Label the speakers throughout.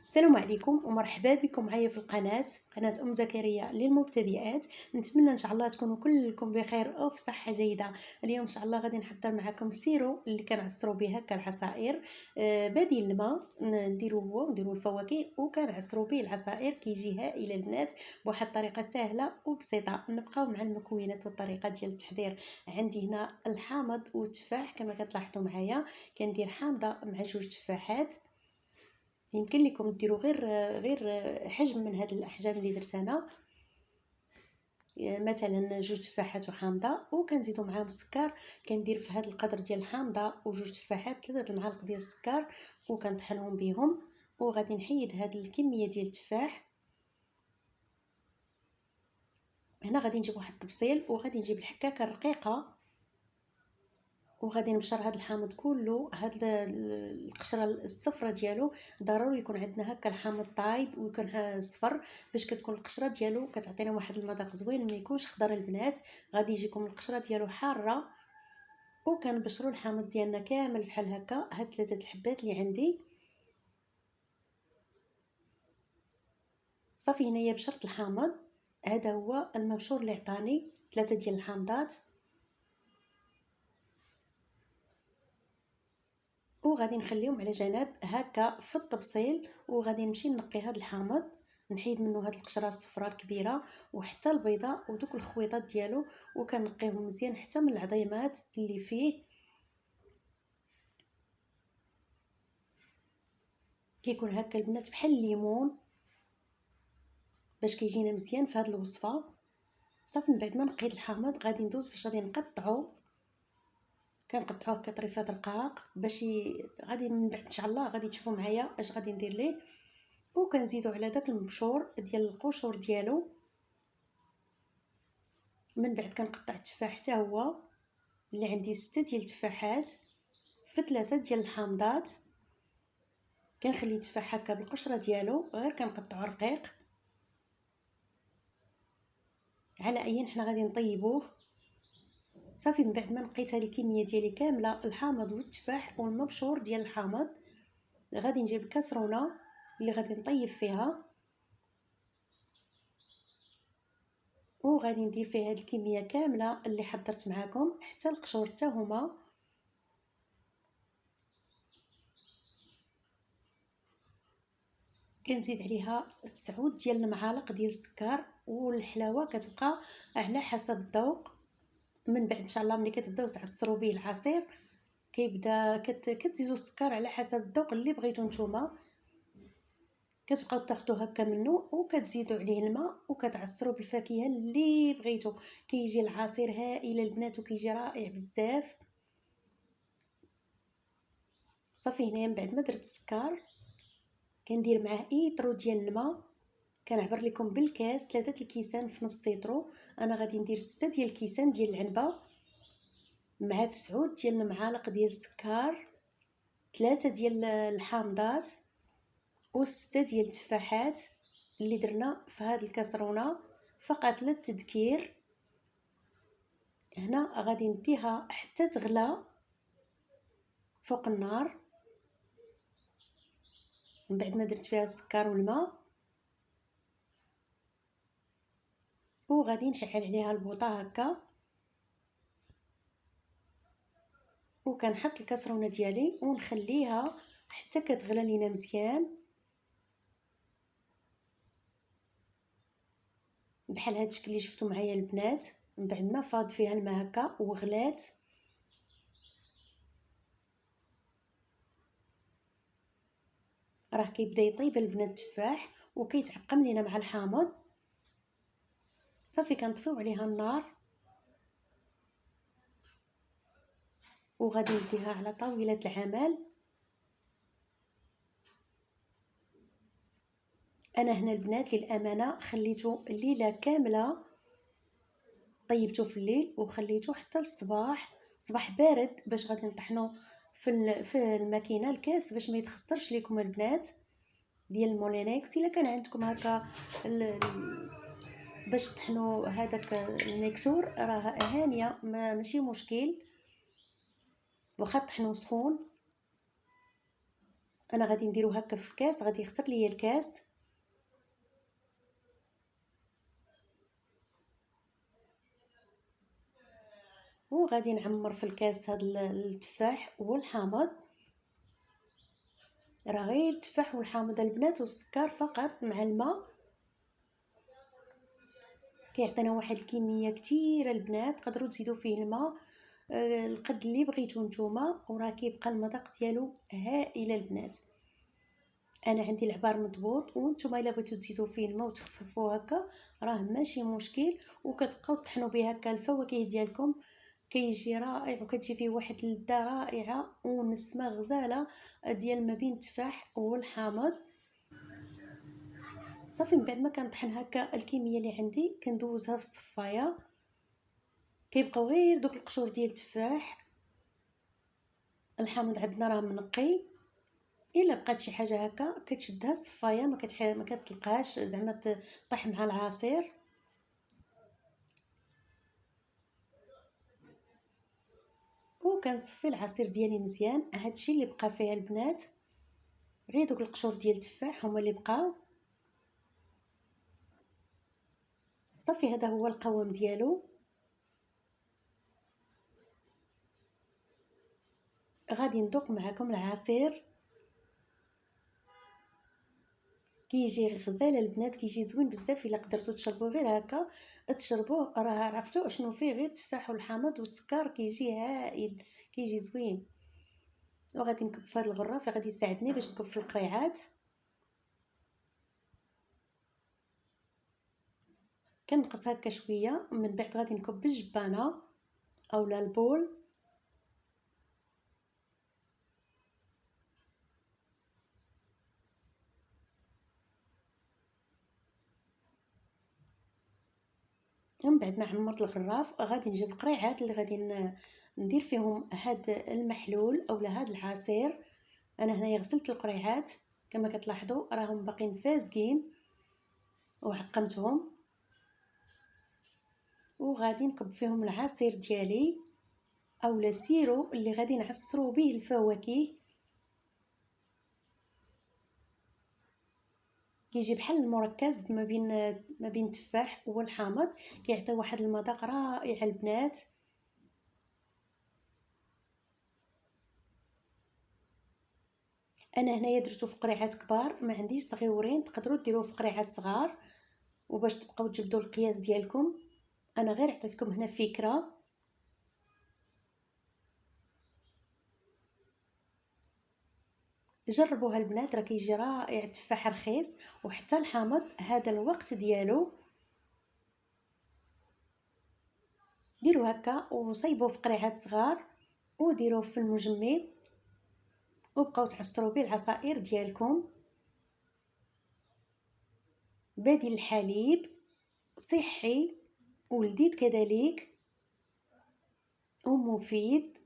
Speaker 1: السلام عليكم ومرحبا بكم معايا في قناة ام زكريا للمبتدئات. نتمنى ان شاء الله تكونوا كلكم بخير او في صحه جيده. اليوم ان شاء الله غادي نحضر معكم السيرو اللي كنعصروا به هكا العصائر، بديل الماء نديروا الفواكه وكنعصروا به العصائر، كيجي هائل البنات بواحد الطريقه سهله وبسيطه. نبقاو مع المكونات والطريقه ديال التحضير. عندي هنا الحامض والتفاح كما كتلاحظوا معايا، كندير حامضه مع 2 تفاحات. يمكن لكم ديروا غير حجم من هاد الاحجام اللي درت انا، مثلا 2 تفاحات وحامضه، وكنزيدوا معاهم السكر. كندير في هاد القدر ديال الحامضه و2 تفاحات 3 المعالق ديال السكر وكنطحنهم بهم. وغادي نحيد هاد الكميه ديال التفاح. هنا غادي نجيب واحد الطبسيل وغادي نجيب الحكاكه الرقيقه وغادي نبشر هذا الحامض كله. هذا القشره الصفراء ديالو ضروري يكون عندنا هكا الحامض طايب ويكون صفر باش كتكون القشره ديالو كتعطينا واحد المذاق زوين، ما يكونش خضر البنات. غادي يجيكم القشره ديالو حاره. وكنبشروا الحامض ديالنا كامل بحال هكا. هاد 3 الحبات اللي عندي صافي. هنايا بشرت الحامض، هذا هو المبشور اللي عطاني 3 ديال الحامضات. وغادي نخليهم على جنب هكا في الطبسيل. وغادي نمشي نقي هذا الحامض، نحيد منه هاد القشره الصفراء الكبيره وحتى البيضه ودوك الخويطات ديالو، وكنقيهم مزيان حتى من العظيمات اللي فيه. كيكون هكا البنات بحال الليمون باش كيجينا مزيان في هاد الوصفه. صافي من بعد ما نقيت الحامض غادي ندوز باش غادي كنقطعوه كطريفات رقاق باش غادي من بعد ان شاء الله غادي تشوفوا معايا اش غادي ندير ليه. وكنزيدو على داك المبشور ديال القشور ديالو. من بعد كنقطع التفاح حتى هو اللي عندي 6 ديال التفاحات في 3 ديال الحامضات. كنخلي التفاح هكا بالقشره ديالو غير كنقطعو رقيق. على اي حنا غادي نطيبوه. صافي من بعد ما نقيت هذه الكميه ديالي كامله، الحامض والتفاح والمبشور ديال الحامض، غادي نجيب الكاسرونه اللي غادي نطيب فيها وغادي ندير فيها هذه الكميه كامله اللي حضرت معاكم حتى القشور حتى هما. كنزيد عليها 9 ديال المعالق ديال السكر، والحلاوه كتبقى على حسب الذوق. من بعد ان شاء الله ملي كتبداو تعصروا به العصير كيبدا كتزيدوا السكر على حسب الذوق اللي بغيتو نتوما. كتبقاو تاخذوا هكا منه وكتزيدوا عليه الماء وكتعصروا بالفاكهه اللي بغيتو. كيجي العصير هائل البنات وكيجي رائع بزاف. صافي هنا من بعد ما درت السكر كندير معاه ايطرو ديال الماء. كنعبر لكم بالكاس 3 الكيسان في نص سيترو. انا غادي ندير 6 ديال الكيسان ديال العنبه مع 9 ديال المعالق ديال السكر، 3 ديال الحامضات و6 ديال التفاحات اللي درنا في هذه الكاسرونه فقط للتذكير. هنا غادي نديها حتى تغلى فوق النار. من بعد ما درت فيها السكر والماء وغادي نشعل عليها البوطه هكا وكنحط الكاسرونه ديالي ونخليها حتى كتغلى لينا مزيان بحال هاد الشكل اللي شفتوا معايا البنات. من بعد ما فاض فيها الماء هكا وغلات راه كيبدا يطيب البنات التفاح وكيتعقم لينا مع الحامض. صافي كنطفيو عليها النار وغادي نديها على طاوله العمل. انا هنا البنات للامانه خليته الليله كامله، طيبته في الليل وخليته حتى الصباح، صباح بارد باش غادي نطحنو في الماكينه الكاس باش ما يتخسرش لكم البنات ديال المولينكس. الا كان عندكم هكا باش تطحنوا هذاك المكسور راه هانيه ماشي مشكل واخا طحنو سخون. انا غادي نديرو هكا في الكاس، غادي يخسر ليا الكاس. وغادي نعمر في الكاس هاد التفاح والحامض. راه غير التفاح والحامض البنات والسكر فقط مع الماء كيعطينا واحد الكميه كثيره البنات. تقدروا تزيدوا فيه الماء القد اللي بغيتو نتوما، وراه كيبقى المذاق ديالو هائل البنات. انا عندي العبار مضبوط، وانتم الا بغيتو تزيدوا فيه الماء وتخففوا هكا راه ماشي مشكل. وكتبقاو طحنوا به هكا الفواكه ديالكم، كيجي رائع وكتجي فيه واحد اللذه رائعه ونسمه غزاله ديال ما بين التفاح والحامض. صافي من بعد ما كنطحن هكا الكميه اللي عندي كندوزها في الصفايه. كيبقاو غير دوك القشور ديال التفاح. الحامض عندنا راه منقي. الا بقات شي حاجه هكا كتشدها الصفايه، ما كتلقاش زعما طيح مع العصير. وكنصفي العصير ديالي مزيان. هادشي اللي بقى فيها البنات، غير دوك القشور ديال التفاح هما اللي بقاو. صافي هذا هو القوام ديالو. غادي ندوق معكم العصير. كيجي غزال البنات، كيجي زوين بزاف. الا قدرتوا تشربوه غير هكا تشربوه، راه عرفتوا شنو فيه، غير التفاح والحامض والسكر، كيجي هائل، كيجي زوين. وغادي نكب في هذا الغراف اللي غادي يساعدني باش نكب في القريعات. كنقص هكا شويه، من بعد غادي نكب بالجبانه اولا البول. ومن بعد ما عمرت الغراف غادي نجيب القريعات اللي غادي ندير فيهم هاد المحلول اولا هاد العصير. انا هنايا غسلت القريعات كما كتلاحظوا راهم باقيين فازقين وعقمتهم. وغادي نكب فيهم العصير ديالي اولا سيرو اللي غادي نعصروا به الفواكه. كيجي بحال المركز ما بين التفاح والحامض، كيعطي واحد المذاق رائع البنات. انا هنايا درتو في قريعات كبار، ما عنديش صغيورين، تقدروا ديروه في قريعات صغار وباش تبقاو تجبدوا القياس ديالكم. انا غير عطيتكم هنا فكره. جربوها البنات، راه كيجي رائع. التفاح رخيص وحتى الحامض هذا الوقت ديالو. ديروا هكا وصيبوه في قريعات صغار وديروه في المجمد وبقاو تعصروا به العصائر ديالكم. بديل الحليب صحي ولذيذ كذلك ومفيد.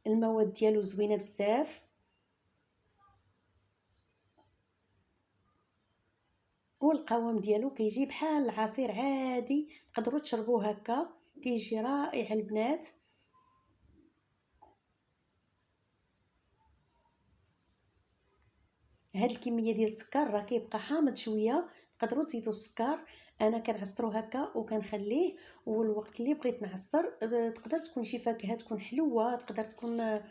Speaker 1: المواد ديالو زوينه بزاف. والقوام ديالو كيجي بحال العصير عادي، تقدروا تشربوه هكا، كيجي رائع البنات. هاد الكميه ديال السكر راه كيبقى حامض شويه، تقدروا تزيدوا السكر. انا كنعصرو هكا وكنخليه، والوقت اللي بغيت نعصر تقدر تكون شي فاكهه تكون حلوه، تقدر تكون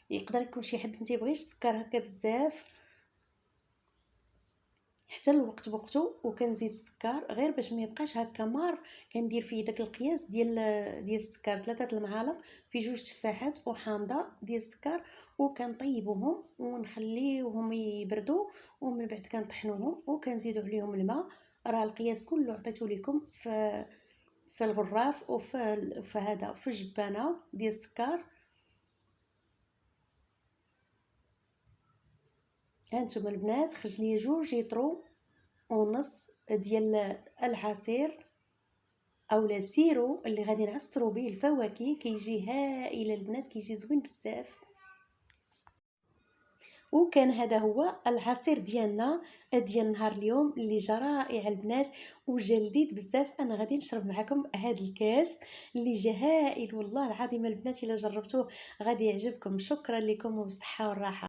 Speaker 1: يقدر يكون شي حد ما تيبغيش السكر هكا بزاف. حتى الوقت بوقته وكنزيد السكر غير باش ما يبقاش هكا مار. كندير فيه داك القياس ديال السكر 3 المعالق في 2 تفاحات وحامضه ديال السكر، وكنطيبوهم ونخليوهم يبردوا. ومن بعد كنطحنوهم وكنزيدوا عليهم الماء. راه القياس كله عطيته لكم في الغراف وفي هذا في الجبانه ديال السكر. هانتوما البنات خرج لي 2 لتر ونص ديال العصير اولا سيرو اللي غادي نعصروا به الفواكه. كيجي هائل البنات، كيجي زوين بزاف. وكان هذا هو العصير ديالنا ديال نهار اليوم اللي جا رائع البنات وجا لذيذ بزاف. انا غادي نشرب معكم هذا الكاس اللي جا هائل والله العظيم البنات، الا جربتوه غادي يعجبكم. شكرا لكم وبالصحه والراحه.